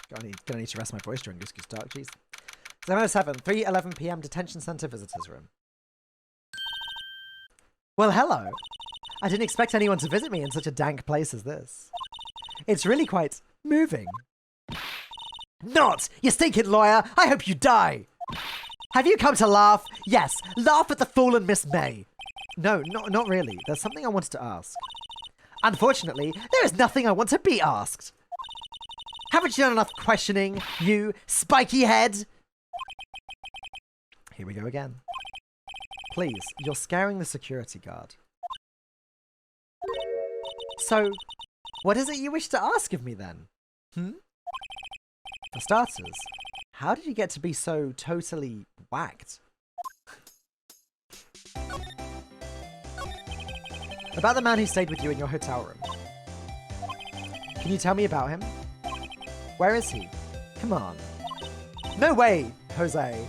Gonna need to rest my voice during Goose Goose Dark. Jeez. 707, 3:11 p.m. Detention Center Visitors Room. Well, hello. I didn't expect anyone to visit me in such a dank place as this. It's really quite moving. Not! You stinking lawyer! I hope you die! Have you come to laugh? Yes, laugh at the fallen Miss May. No, not really. There's something I wanted to ask. Unfortunately, there is nothing I want to be asked. Haven't you done enough questioning, you spiky head? Here we go again. Please, you're scaring the security guard. So, what is it you wish to ask of me then? For starters, how did you get to be so totally whacked? About the man who stayed with you in your hotel room. Can you tell me about him? Where is he? Come on. No way, Jose.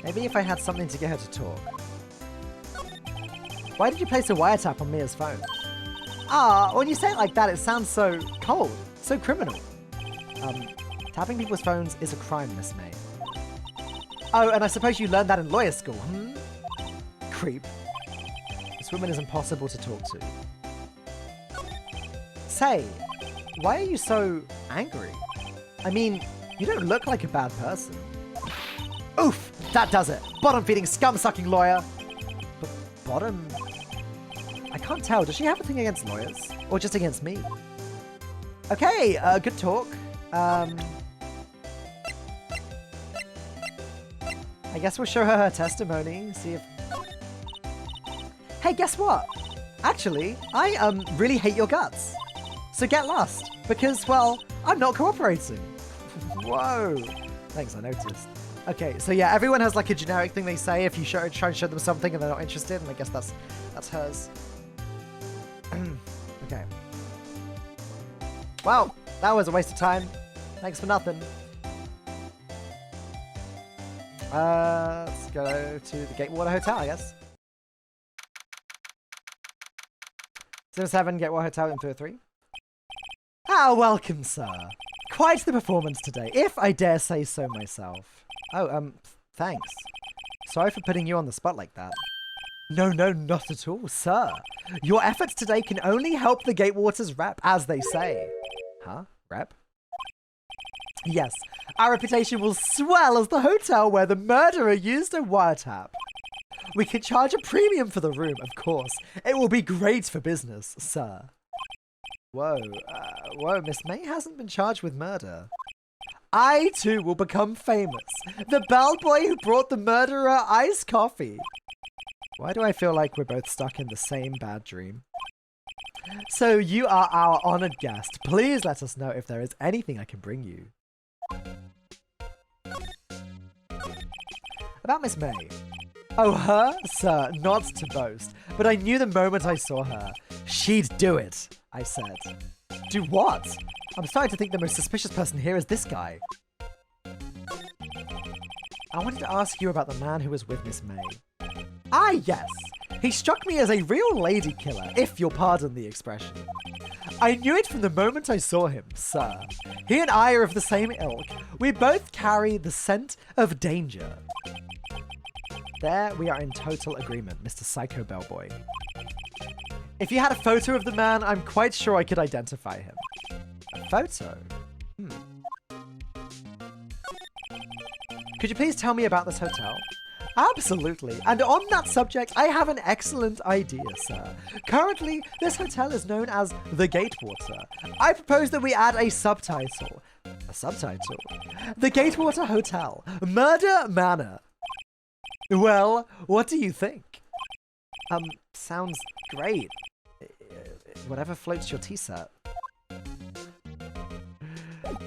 Maybe if I had something to get her to talk. Why did you place a wiretap on Mia's phone? When you say it like that, it sounds so cold, so criminal. Tapping people's phones is a crime, Miss May. Oh, and I suppose you learned that in lawyer school, Creep. This woman is impossible to talk to. Say, why are you so angry? I mean, you don't look like a bad person. Oof! That does it! Bottom-feeding, scum-sucking lawyer! But bottom... I can't tell. Does she have a thing against lawyers? Or just against me? Okay, good talk. I guess we'll show her testimony, see if... Hey, guess what? Actually, I, really hate your guts. So get lost, because, well, I'm not cooperating. Whoa. Thanks, I noticed. Okay, so yeah, everyone has like a generic thing they say if you try and show them something and they're not interested, and I guess that's hers. Okay. Well, that was a waste of time. Thanks for nothing. Let's go to the Gatewater Hotel, I guess. 07 Gatewater Hotel in 303. Welcome, sir. Quite the performance today, if I dare say so myself. Oh, thanks. Sorry for putting you on the spot like that. No, not at all, sir. Your efforts today can only help the Gatewater's rep, as they say. Huh? Rep? Yes, our reputation will swell as the hotel where the murderer used a wiretap. We can charge a premium for the room, of course. It will be great for business, sir. Whoa, Miss May hasn't been charged with murder. I, too, will become famous. The bellboy who brought the murderer iced coffee. Why do I feel like we're both stuck in the same bad dream? So you are our honored guest. Please let us know if there is anything I can bring you. About Miss May. Oh, her? Sir, not to boast, but I knew the moment I saw her. She'd do it, I said. Do what? I'm starting to think the most suspicious person here is this guy. I wanted to ask you about the man who was with Miss May. Ah, yes. He struck me as a real lady killer, if you'll pardon the expression. I knew it from the moment I saw him, sir. He and I are of the same ilk. We both carry the scent of danger. There, we are in total agreement, Mr. Psycho Bellboy. If you had a photo of the man, I'm quite sure I could identify him. A photo? Could you please tell me about this hotel? Absolutely. And on that subject, I have an excellent idea, sir. Currently, this hotel is known as the Gatewater. I propose that we add a subtitle. A subtitle? The Gatewater Hotel. Murder Manor. Well, what do you think? Sounds great. Whatever floats your T-set.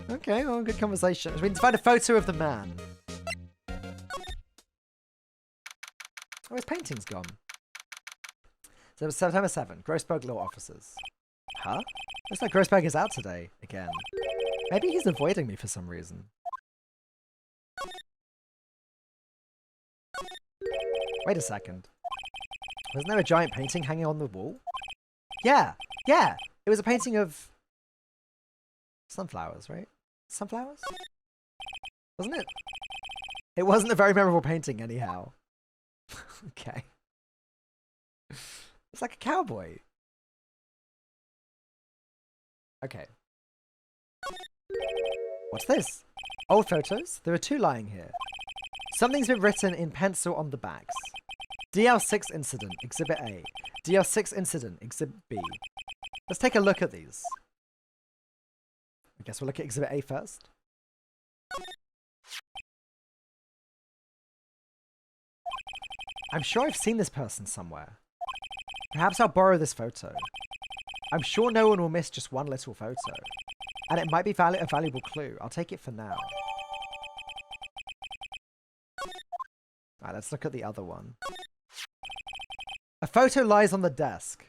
Okay, well, good conversation. We need to find a photo of the man. Oh, his painting's gone. So it was September 7, Grossberg Law Officers. Huh? Looks like Grossberg is out today, again. Maybe he's avoiding me for some reason. Wait a second. Wasn't there a giant painting hanging on the wall? Yeah! It was a painting of... Sunflowers, right? Sunflowers? Wasn't it? It wasn't a very memorable painting anyhow. Okay. It's like a cowboy. Okay. What's this? Old photos? There are 2 lying here. Something's been written in pencil on the backs. DL6 incident, Exhibit A. DL6 incident, Exhibit B. Let's take a look at these. I guess we'll look at Exhibit A first. I'm sure I've seen this person somewhere. Perhaps I'll borrow this photo. I'm sure no one will miss just one little photo. And it might be a valuable clue. I'll take it for now. Alright, let's look at the other one. A photo lies on the desk.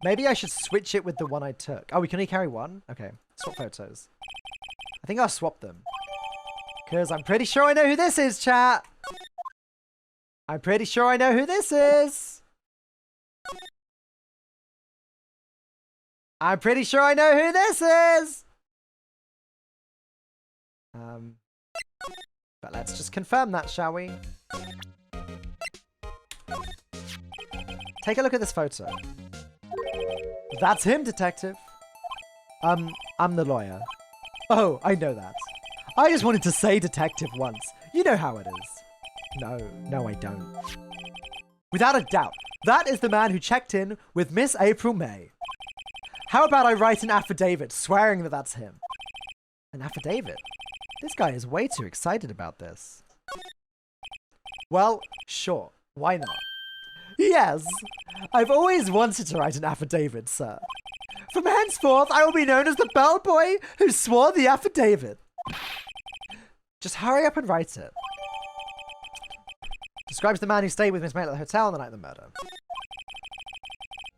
Maybe I should switch it with the one I took. Oh, we can only carry one? Okay, swap photos. I think I'll swap them. Because I'm pretty sure I know who this is, chat. I'm pretty sure I know who this is. I'm pretty sure I know who this is. But let's just confirm that, shall we? Take a look at this photo. That's him, detective. I'm the lawyer. Oh, I know that. I just wanted to say detective once. You know how it is. No, I don't. Without a doubt, that is the man who checked in with Miss April May. How about I write an affidavit swearing that that's him? An affidavit? This guy is way too excited about this. Well, sure. Why not? Yes, I've always wanted to write an affidavit, sir. From henceforth, I will be known as the bellboy who swore the affidavit. Just hurry up and write it. Describes the man who stayed with Miss May at the hotel on the night of the murder.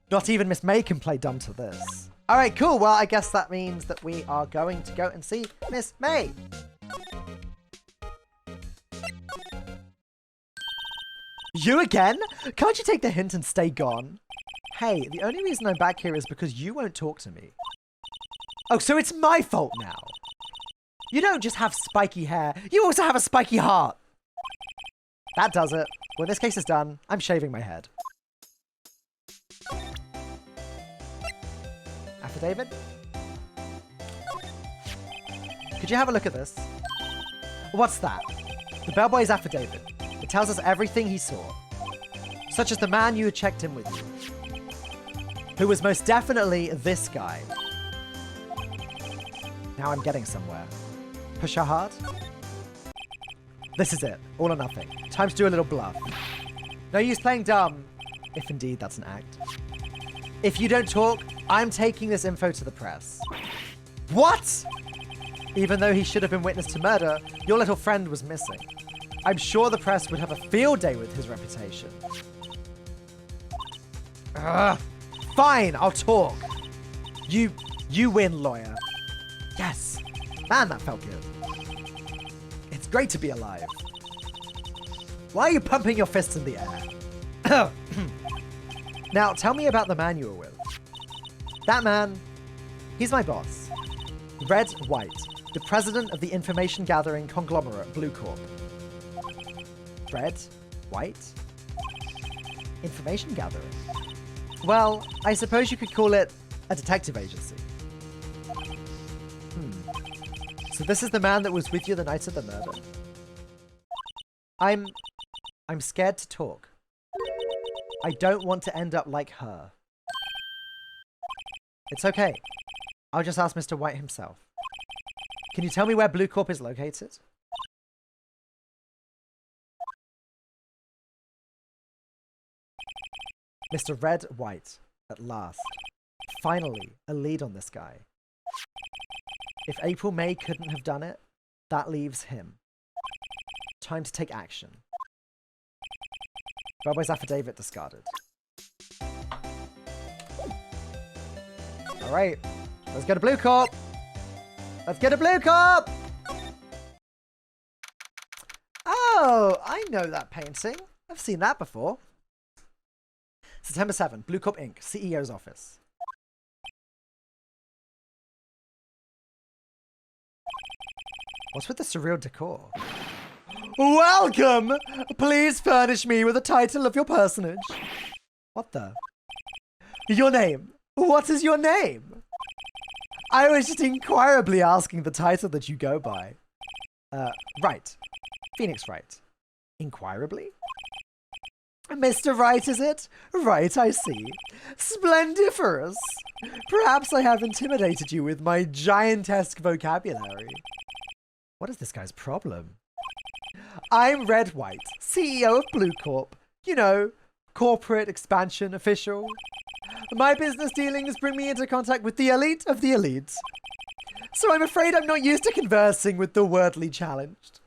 Not even Miss May can play dumb to this. Alright, cool. Well, I guess that means that we are going to go and see Miss May. You again? Can't you take the hint and stay gone? Hey, the only reason I'm back here is because you won't talk to me. Oh, so it's my fault now. You don't just have spiky hair, you also have a spiky heart. That does it. Well, this case is done. I'm shaving my head. Affidavit? Could you have a look at this? What's that? The bellboy's affidavit. It tells us everything he saw. Such as the man you had checked in with you. Who was most definitely this guy. Now I'm getting somewhere. Push her hard? This is it. All or nothing. Time to do a little bluff. No use playing dumb. If indeed that's an act. If you don't talk, I'm taking this info to the press. What? Even though he should have been witness to murder, your little friend was missing. I'm sure the press would have a field day with his reputation. Ugh. Fine, I'll talk. You win, lawyer. Yes. Man, that felt good. It's great to be alive. Why are you pumping your fists in the air? Now, tell me about the man you were with. That man, he's my boss. Wright White, the president of the information gathering conglomerate Bluecorp. Wright White? Information gathering? Well, I suppose you could call it a detective agency. So this is the man that was with you the night of the murder? I'm scared to talk. I don't want to end up like her. It's okay. I'll just ask Mr. White himself. Can you tell me where Bluecorp is located? Mr. Red White, at last. Finally, a lead on this guy. If April May couldn't have done it, that leaves him. Time to take action. Bellboy's affidavit discarded. Alright, let's go to Bluecorp! Let's go to Bluecorp! Oh, I know that painting. I've seen that before. September 7, Bluecorp Inc., CEO's office. What's with the surreal decor? Welcome! Please furnish me with the title of your personage. What the? Your name. What is your name? I was just inquirably asking the title that you go by. Wright. Phoenix Wright. Inquirably? Mr. Wright, is it? Right, I see. Splendiferous. Perhaps I have intimidated you with my giantesque vocabulary. What is this guy's problem? I'm Red White, CEO of Bluecorp. You know, corporate expansion official. My business dealings bring me into contact with the elite of the elite. So I'm afraid I'm not used to conversing with the wordly challenged.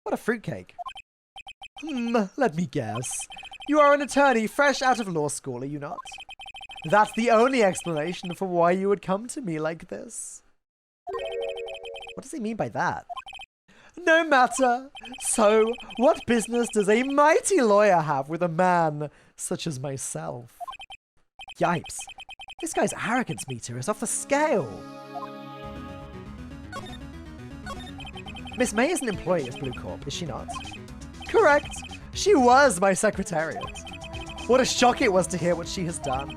What a fruitcake. Let me guess. You are an attorney fresh out of law school, are you not? That's the only explanation for why you would come to me like this. What does he mean by that? No matter. So, what business does a mighty lawyer have with a man such as myself? Yipes. This guy's arrogance meter is off the scale. Miss May is an employee of Bluecorp, is she not? Correct. She was my secretariat. What a shock it was to hear what she has done.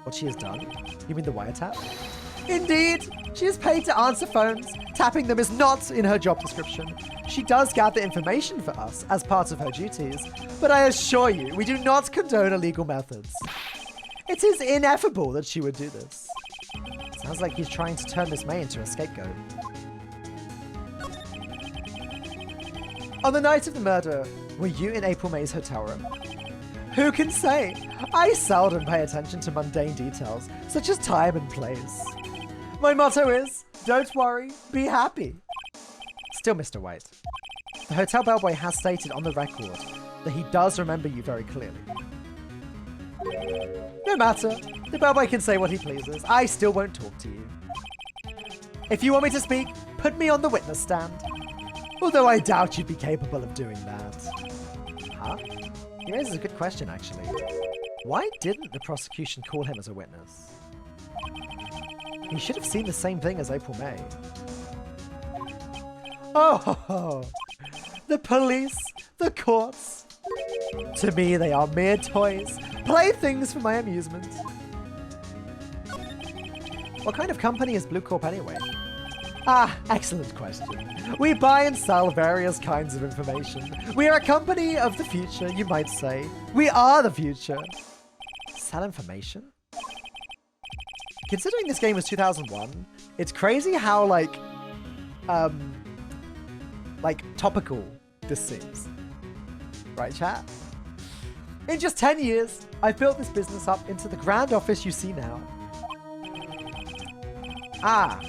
What she has done? You mean the wiretap? Indeed. She is paid to answer phones. Tapping them is not in her job description. She does gather information for us as part of her duties, but I assure you, we do not condone illegal methods. It is ineffable that she would do this. Sounds like he's trying to turn Miss May into a scapegoat. On the night of the murder, were you in April May's hotel room? Who can say? I seldom pay attention to mundane details, such as time and place. My motto is, don't worry, be happy. Still, Mr. White, the hotel bellboy has stated on the record that he does remember you very clearly. No matter, the bellboy can say what he pleases. I still won't talk to you. If you want me to speak, put me on the witness stand. Although I doubt you'd be capable of doing that. Huh? He raises a good question, actually. Why didn't the prosecution call him as a witness? He should have seen the same thing as April May. Oh, the police, the courts. To me, they are mere toys, playthings for my amusement. What kind of company is Bluecorp anyway? Ah, excellent question. We buy and sell various kinds of information. We are a company of the future, you might say. We are the future. Sell information? Considering this game was 2001, it's crazy how, topical this seems. Right, chat? In just 10 years, I've built this business up into the grand office you see now. Ah.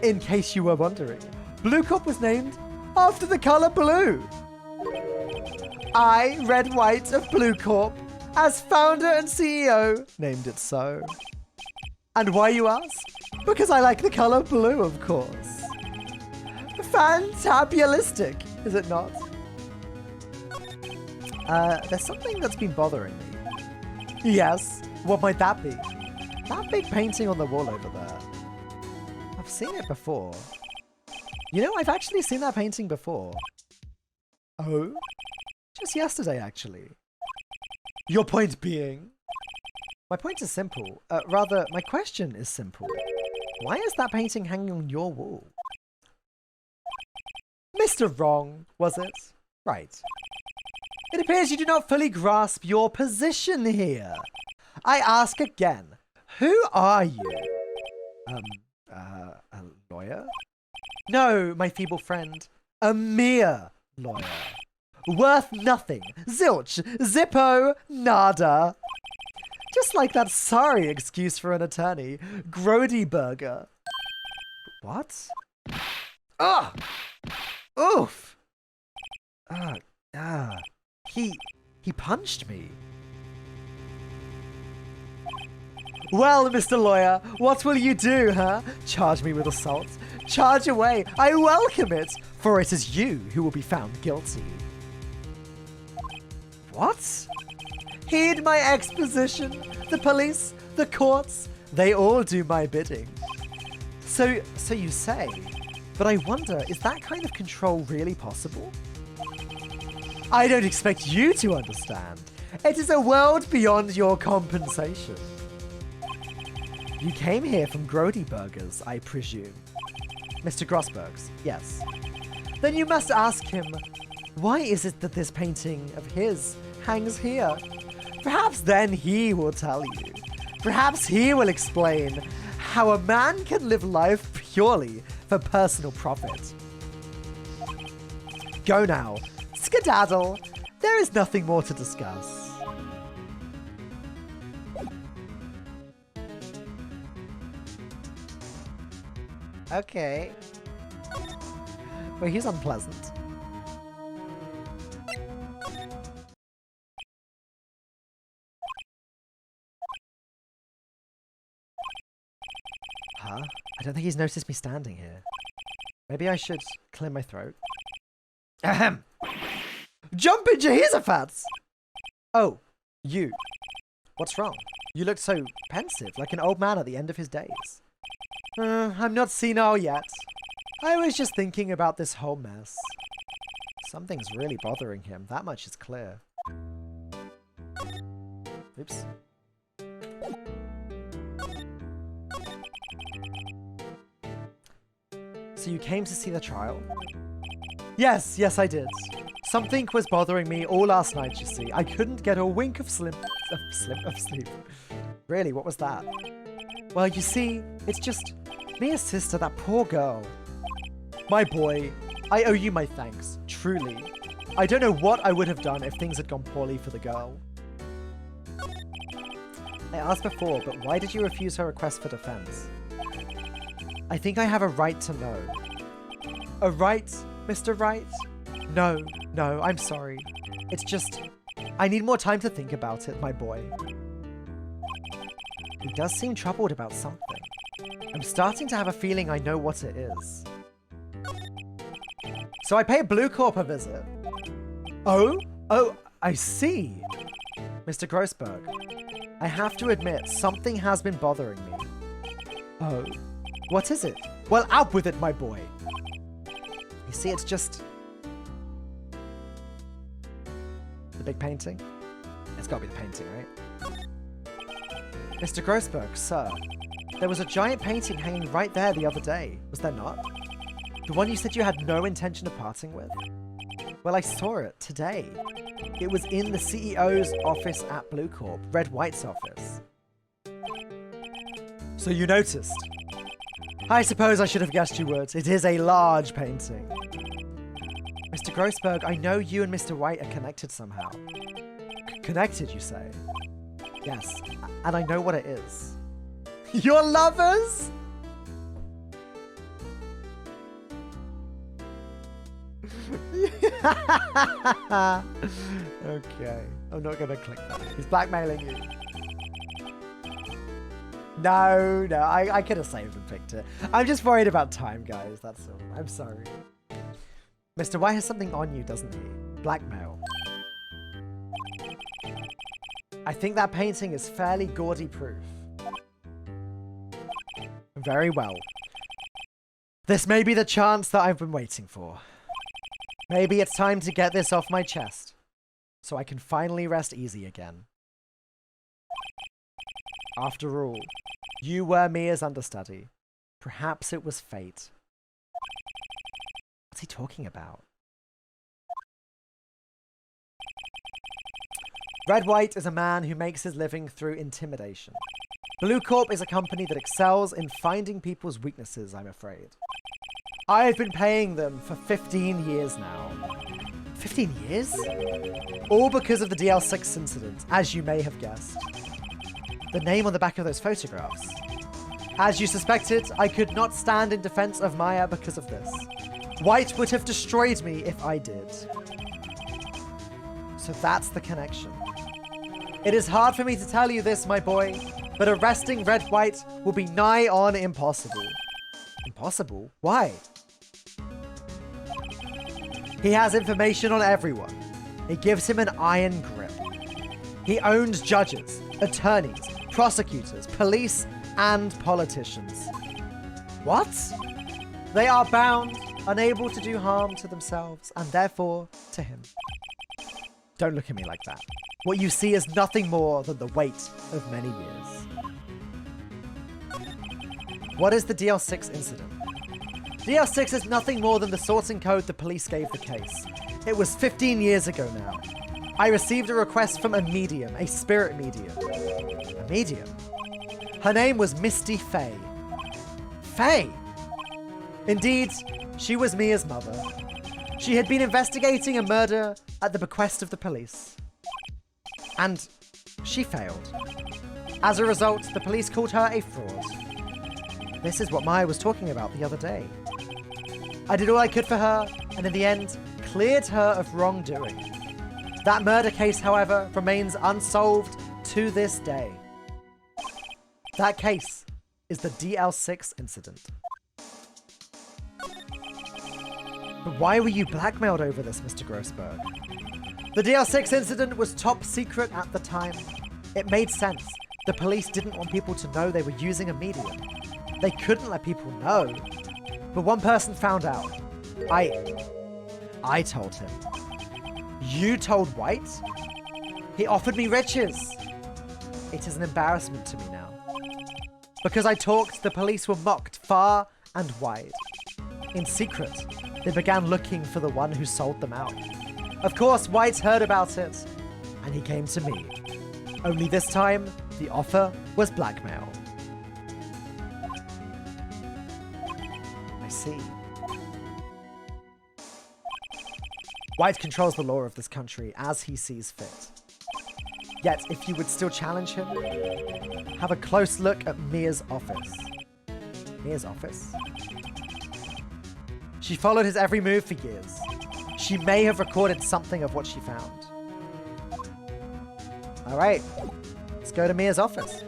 In case you were wondering, Bluecorp was named after the color blue. I, Red White of Bluecorp, as founder and CEO, named it so. And why, you ask? Because I like the color blue, of course. Fantabulistic, is it not? There's something that's been bothering me. Yes, what might that be? That big painting on the wall over there. I've seen it before. You know, I've actually seen that painting before. Oh? Just yesterday, actually. Your point being? My point is simple. Rather, my question is simple. Why is that painting hanging on your wall? Mr. Wrong, was it? Right. It appears you do not fully grasp your position here. I ask again, who are you? A lawyer? No, my feeble friend. A mere lawyer. Worth nothing. Zilch. Zippo. Nada. Just like that sorry excuse for an attorney. Grody Burger. What? Ugh! Oof! He punched me. Well, Mr. Lawyer, what will you do, huh? Charge me with assault? Charge away. I welcome it, for it is you who will be found guilty. What? Heed my exposition. The police, the courts, they all do my bidding. So you say, But I wonder, is that kind of control really possible? I don't expect you to understand. It is a world beyond your compensation. You came here from Grody Burgers, I presume. Mr. Grossberg's, yes. Then you must ask him, why is it that this painting of his hangs here? Perhaps then he will tell you. Perhaps he will explain how a man can live life purely for personal profit. Go now. Skedaddle. There is nothing more to discuss. Okay. Well, he's unpleasant. Huh? I don't think he's noticed me standing here. Maybe I should clear my throat. Ahem! Jumping Jehoshaphat! Oh, you. What's wrong? You look so pensive, like an old man at the end of his days. I'm not senile yet. I was just thinking about this whole mess. Something's really bothering him, that much is clear. Oops. So you came to see the trial? Yes, I did. Something was bothering me all last night, you see. I couldn't get a wink of sleep. Really, what was that? Well, you see, it's just Mia's sister, that poor girl. My boy, I owe you my thanks, truly. I don't know what I would have done if things had gone poorly for the girl. I asked before, but why did you refuse her request for defense? I think I have a right to know. A right, Mr. Wright? No, I'm sorry. It's just, I need more time to think about it, my boy. He does seem troubled about something. I'm starting to have a feeling I know what it is. So I pay Bluecorp a visit. Oh, I see. Mr. Grossberg, I have to admit, something has been bothering me. Oh, what is it? Well, out with it, my boy. You see, it's just... the big painting? It's gotta be the painting, right? Mr. Grossberg, sir, there was a giant painting hanging right there the other day, was there not? The one you said you had no intention of parting with? Well, I saw it today. It was in the CEO's office at Bluecorp, Red White's office. So you noticed? I suppose I should have guessed you would. It is a large painting. Mr. Grossberg, I know you and Mr. White are connected somehow. Connected, you say? Yes, and I know what it is. You're lovers? Okay, I'm not gonna click that. He's blackmailing you. No, I could have saved and picked it. I'm just worried about time, guys, that's all. I'm sorry. Mr. White has something on you, doesn't he? Blackmail. I think that painting is fairly gaudy proof. Very well. This may be the chance that I've been waiting for. Maybe it's time to get this off my chest, so I can finally rest easy again. After all, you were Mia's understudy. Perhaps it was fate. What's he talking about? Red White is a man who makes his living through intimidation. Bluecorp is a company that excels in finding people's weaknesses, I'm afraid. I've been paying them for 15 years now. 15 years? All because of the DL6 incident, as you may have guessed. The name on the back of those photographs. As you suspected, I could not stand in defense of Maya because of this. White would have destroyed me if I did. So that's the connection. It is hard for me to tell you this, my boy, but arresting Red White will be nigh on impossible. Impossible? Why? He has information on everyone. It gives him an iron grip. He owns judges, attorneys, prosecutors, police, and politicians. What? They are bound, unable to do harm to themselves, and therefore to him. Don't look at me like that. What you see is nothing more than the weight of many years. What is the DL6 incident? DL6 is nothing more than the sorting code the police gave the case. It was 15 years ago now. I received a request from a medium, a spirit medium. A medium? Her name was Misty Faye. Faye? Indeed, she was Mia's mother. She had been investigating a murder at the bequest of the police. And she failed. As a result, the police called her a fraud. This is what Maya was talking about the other day. I did all I could for her, and in the end, cleared her of wrongdoing. That murder case, however, remains unsolved to this day. That case is the DL6 incident. But why were you blackmailed over this, Mr. Grossberg? The DL6 incident was top secret at the time. It made sense. The police didn't want people to know they were using a medium. They couldn't let people know. But one person found out. I told him. You told White? He offered me riches. It is an embarrassment to me now. Because I talked, the police were mocked far and wide. In secret, they began looking for the one who sold them out. Of course, White heard about it, and he came to me. Only this time, the offer was blackmail. I see. White controls the law of this country as he sees fit. Yet, if you would still challenge him, have a close look at Mia's office. Mia's office? She followed his every move for years. She may have recorded something of what she found. Alright, let's go to Mia's office.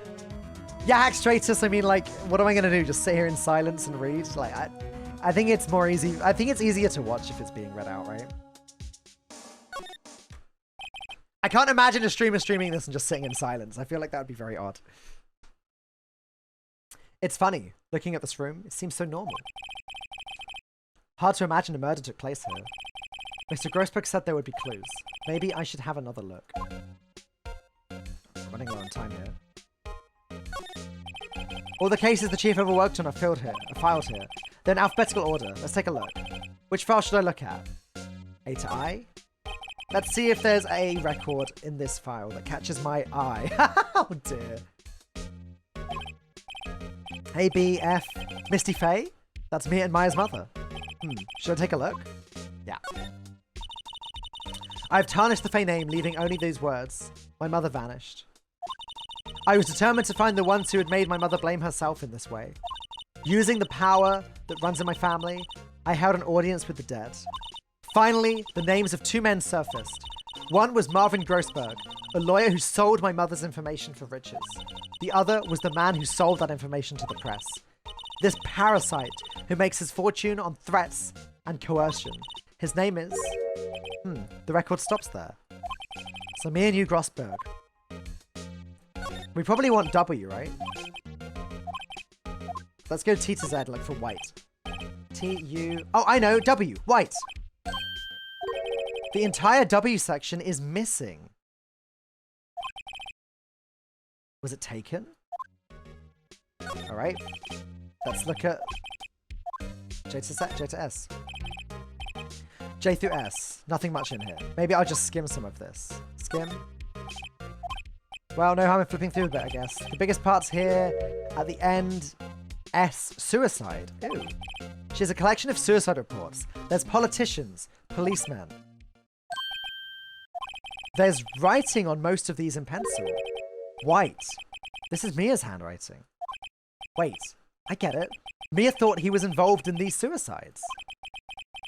Yeah, hack Stratus, I mean, like, what am I gonna do? Just sit here in silence and read? Like, I think it's more easy. I think it's easier to watch if it's being read out, right? I can't imagine a streamer streaming this and just sitting in silence. I feel like that would be very odd. It's funny, looking at this room, it seems so normal. Hard to imagine a murder took place here. Mr. Grossberg said there would be clues. Maybe I should have another look. Running low on time here. All the cases the chief ever worked on are filed here. They're in alphabetical order. Let's take a look. Which file should I look at? A to I? Let's see if there's a record in this file that catches my eye. Oh dear. A, B, F. Misty Faye? That's Mia and Maya's mother. Should I take a look? Yeah. I've tarnished the Faye name, leaving only these words. My mother vanished. I was determined to find the ones who had made my mother blame herself in this way. Using the power that runs in my family, I held an audience with the dead. Finally, the names of two men surfaced. One was Marvin Grossberg, a lawyer who sold my mother's information for riches. The other was the man who sold that information to the press. This parasite who makes his fortune on threats and coercion. His name is... the record stops there. So me and you, Grossberg. We probably want W, right? Let's go T to Z, like for White. T, U... Oh, I know! W! White! The entire W section is missing. Was it taken? Alright. Let's look at J to S. J through S. Nothing much in here. Maybe I'll just skim some of this. Skim. Well, no harm in flipping through a bit, I guess. The biggest part's here. At the end, S. Suicide. Ew. She has a collection of suicide reports. There's politicians, policemen. There's writing on most of these in pencil. White. This is Mia's handwriting. Wait. I get it. Mia thought he was involved in these suicides.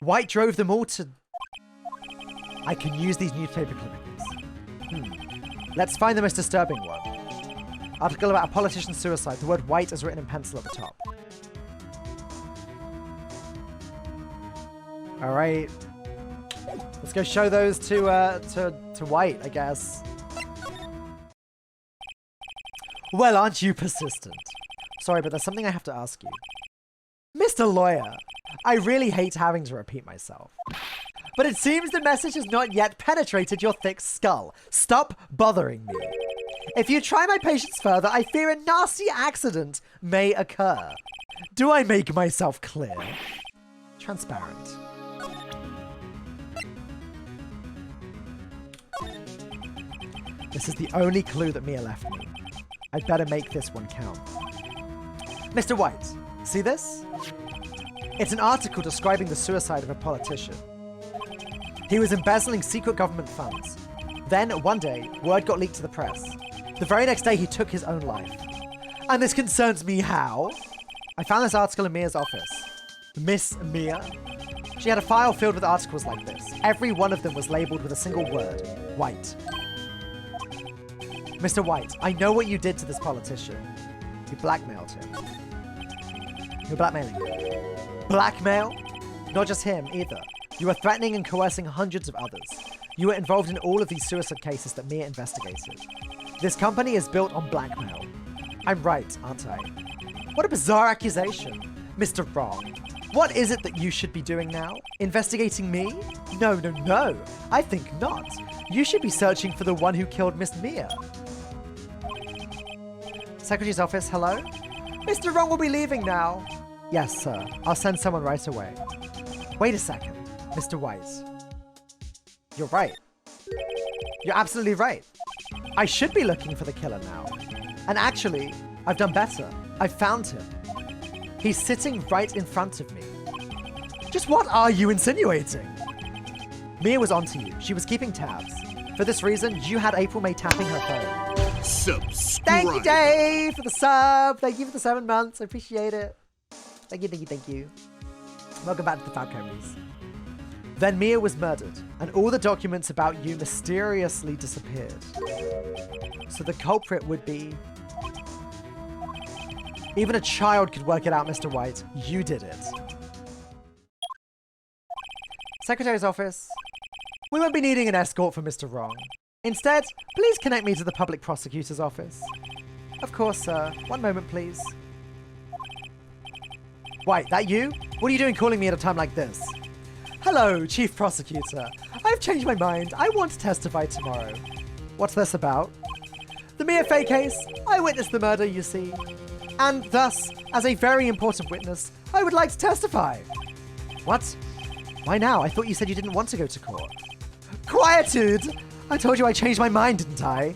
White drove them all to... I can use these newspaper clippings. Let's find the most disturbing one. Article about a politician's suicide. The word white is written in pencil at the top. Alright. Let's go show those to White, I guess. Well, aren't you persistent? Sorry, but there's something I have to ask you. Mr. Lawyer, I really hate having to repeat myself. But it seems the message has not yet penetrated your thick skull. Stop bothering me. If you try my patience further, I fear a nasty accident may occur. Do I make myself clear? Transparent. This is the only clue that Mia left me. I'd better make this one count. Mr. White, see this? It's an article describing the suicide of a politician. He was embezzling secret government funds. Then, one day, word got leaked to the press. The very next day, he took his own life. And this concerns me how? I found this article in Mia's office. Miss Mia? She had a file filled with articles like this. Every one of them was labeled with a single word. White. Mr. White, I know what you did to this politician. You blackmailed him. You're blackmailing him. Blackmail? Not just him, either. You were threatening and coercing hundreds of others. You were involved in all of these suicide cases that Mia investigated. This company is built on blackmail. I'm right, aren't I? What a bizarre accusation. Mr. Wrong. What is it that you should be doing now? Investigating me? No, no, no. I think not. You should be searching for the one who killed Miss Mia. Secretary's office, hello? Mr. Wrong will be leaving now. Yes, sir. I'll send someone right away. Wait a second, Mr. White. You're right. You're absolutely right. I should be looking for the killer now. And actually, I've done better. I've found him. He's sitting right in front of me. Just what are you insinuating? Mia was onto you. She was keeping tabs. For this reason, you had April May tapping her phone. Subscribe. Thank you, Dave, for the sub. Thank you for the 7 months. I appreciate it. Thank you, thank you, thank you. Welcome back to the Falcones. Then Mia was murdered, and all the documents about you mysteriously disappeared. So the culprit would be... Even a child could work it out, Mr. White. You did it. Secretary's office. We won't be needing an escort for Mr. Wrong. Instead, please connect me to the public prosecutor's office. Of course, sir. One moment, please. White, that you? What are you doing calling me at a time like this? Hello, Chief Prosecutor. I've changed my mind. I want to testify tomorrow. What's this about? The Mia Fey case. I witnessed the murder, you see. And thus, as a very important witness, I would like to testify. What? Why now? I thought you said you didn't want to go to court. Quietude! I told you I changed my mind, didn't I?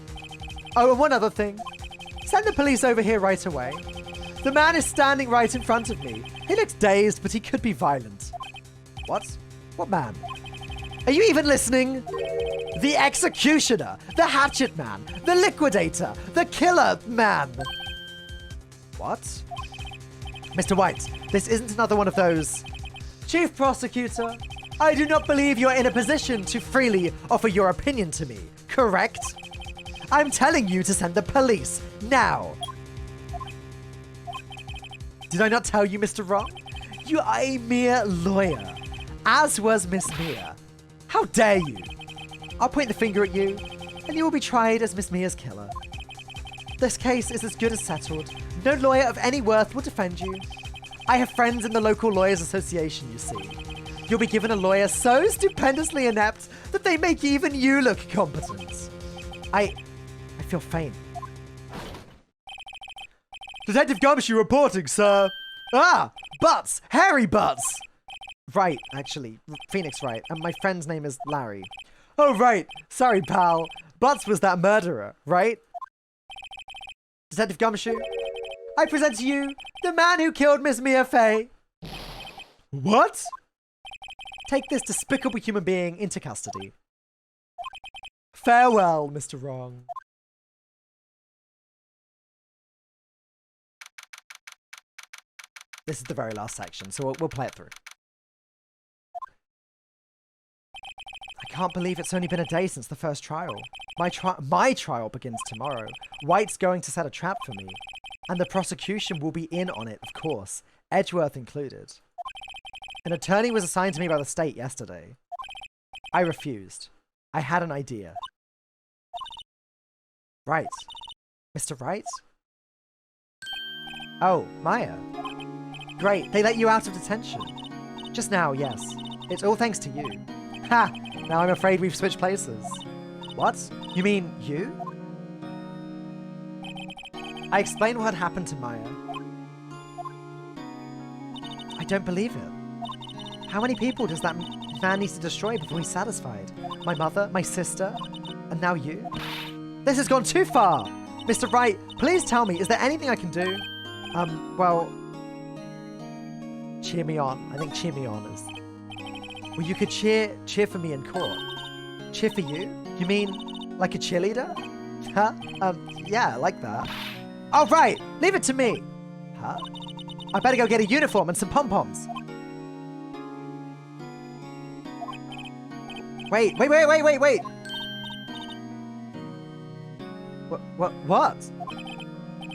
Oh, and one other thing. Send the police over here right away. The man is standing right in front of me. He looks dazed, but he could be violent. What? What man? Are you even listening? The executioner, the hatchet man, the liquidator, the killer man. What? Mr. White, this isn't another one of those. Chief Prosecutor, I do not believe you are in a position to freely offer your opinion to me, correct? I'm telling you to send the police, now. Did I not tell you, Mr. Wrong? You are a mere lawyer, as was Miss Mia. How dare you? I'll point the finger at you, and you will be tried as Miss Mia's killer. This case is as good as settled. No lawyer of any worth will defend you. I have friends in the local lawyers association, you see. You'll be given a lawyer so stupendously inept that they make even you look competent. I feel faint. Detective Gumshoe reporting, sir. Ah, Butts! Hairy Butts! Right, actually. Phoenix Wright. And my friend's name is Larry. Oh, right. Sorry, pal. Butts was that murderer, right? Detective Gumshoe, I present to you the man who killed Miss Mia Fey. What? Take this despicable human being into custody. Farewell, Mr. Wrong. This is the very last section, so we'll play it through. I can't believe it's only been a day since the first trial. My trial begins tomorrow. White's going to set a trap for me. And the prosecution will be in on it, of course. Edgeworth included. An attorney was assigned to me by the state yesterday. I refused. I had an idea. Right. Mr. Wright? Oh, Maya. Great, they let you out of detention. Just now, yes. It's all thanks to you. Ha! Now I'm afraid we've switched places. What? You mean you? I explained what had happened to Maya. I don't believe it. How many people does that man need to destroy before he's satisfied? My mother, my sister, and now you? This has gone too far! Mr. Wright, please tell me, is there anything I can do? Well... Cheer me on. I think cheer me on is... Well, you could cheer for me in court. Cheer for you? You mean like a cheerleader? Huh? Yeah, I like that. Oh, right! Leave it to me! Huh? I better go get a uniform and some pom-poms. Wait! What?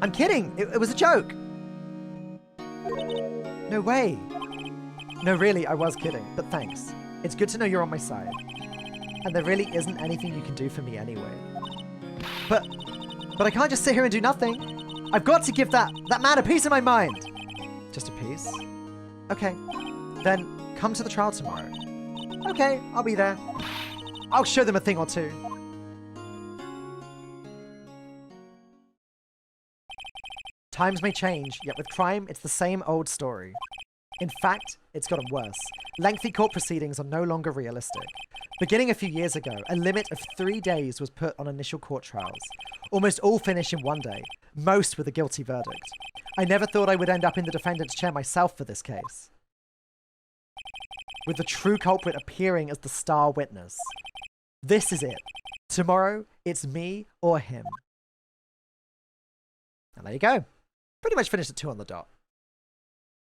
I'm kidding! It was a joke! No way! No, really, I was kidding, but thanks. It's good to know you're on my side. And there really isn't anything you can do for me anyway. But I can't just sit here and do nothing. I've got to give that man a piece of my mind. Just a piece? Okay. Then come to the trial tomorrow. Okay, I'll be there. I'll show them a thing or two. Times may change, yet with crime, it's the same old story. In fact, it's gotten worse. Lengthy court proceedings are no longer realistic. Beginning a few years ago, a limit of 3 days was put on initial court trials. Almost all finish in one day, most with a guilty verdict. I never thought I would end up in the defendant's chair myself for this case. With the true culprit appearing as the star witness. This is it. Tomorrow, it's me or him. And there you go. Pretty much finished at 2 on the dot.